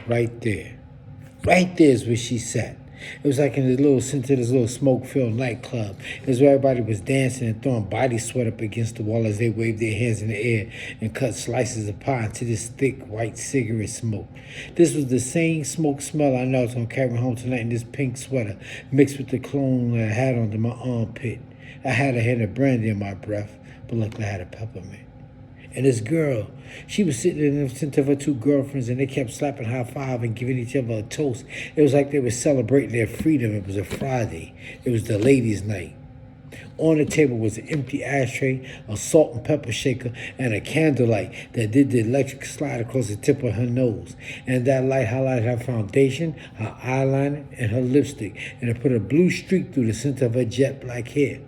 right there. Right there is where she sat. It was like in this little center of this little smoke-filled nightclub. It was where everybody was dancing and throwing body sweat up against the wall as they waved their hands in the air and cut slices of pie into this thick white cigarette smoke. This was the same smoke smell I know I was going to carry home tonight in this pink sweater mixed with the cologne that I had under my armpit. I had a hint of brandy in my breath, but luckily I had a peppermint. And this girl, she was sitting in the center of her two girlfriends, and they kept slapping high five and giving each other a toast. It was like they were celebrating their freedom. It was a Friday. It was the ladies' night. On the table was an empty ashtray, a salt and pepper shaker, and a candlelight that did the electric slide across the tip of her nose. And that light highlighted her foundation, her eyeliner, and her lipstick, and it put a blue streak through the center of her jet black hair.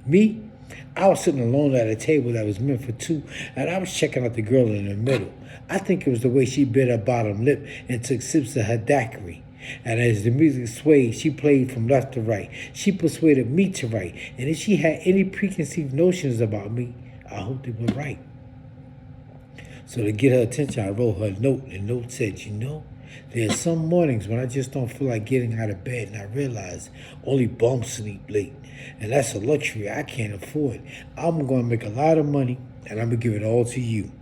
Me? I was sitting alone at a table that was meant for two, and I was checking out the girl in the middle. I think it was the way she bit her bottom lip and took sips of her daiquiri. And as the music swayed, she played from left to right. She persuaded me to write, and if she had any preconceived notions about me, I hoped they were right. So to get her attention, I wrote her a note, and the note said, there are some mornings when I just don't feel like getting out of bed, and I realize only bums sleep late. And that's a luxury I can't afford. I'm going to make a lot of money, and I'm going to give it all to you.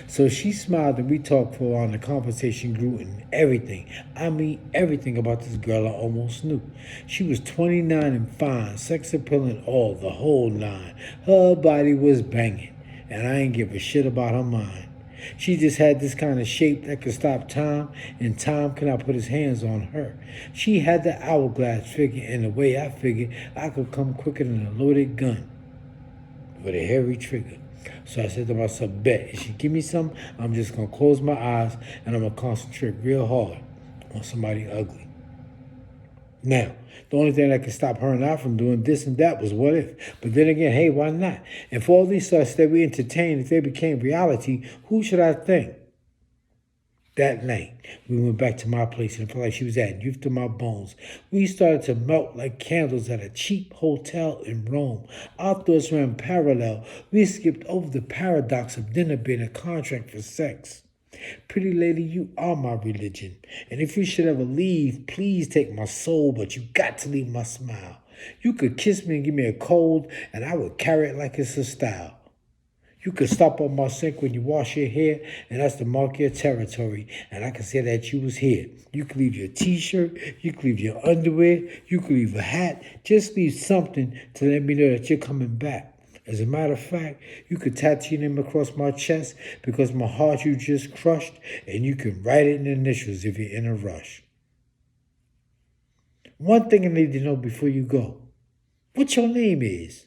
So she smiled, and we talked for a while, and the conversation grew, and everything, I mean everything about this girl I almost knew. She was 29 and fine, sex appeal and all, the whole nine. Her body was banging, and I ain't give a shit about her mind. She just had this kind of shape that could stop time, and time could not put his hands on her. She had the hourglass figure, and the way I figured I could come quicker than a loaded gun with a hairy trigger. So I said to myself, bet, if she give me some, I'm just going to close my eyes, and I'm going to concentrate real hard on somebody ugly. Now, the only thing that could stop her and I from doing this and that was what if. But then again, hey, why not? If all these thoughts that we entertained, if they became reality, who should I thank? That night, we went back to my place and it felt like she was adding youth to my bones. We started to melt like candles at a cheap hotel in Rome. Our thoughts ran parallel. We skipped over the paradox of dinner being a contract for sex. Pretty lady, you are my religion. And if you should ever leave, please take my soul, but you got to leave my smile. You could kiss me and give me a cold, and I would carry it like it's a style. You could stop on my sink when you wash your hair, and that's to mark your territory, and I can say that you was here. You could leave your t-shirt, you could leave your underwear, you could leave a hat. Just leave something to let me know that you're coming back. As a matter of fact, you could tattoo your name across my chest because my heart you just crushed, and you can write it in initials if you're in a rush. One thing I need to know before you go. What your name is?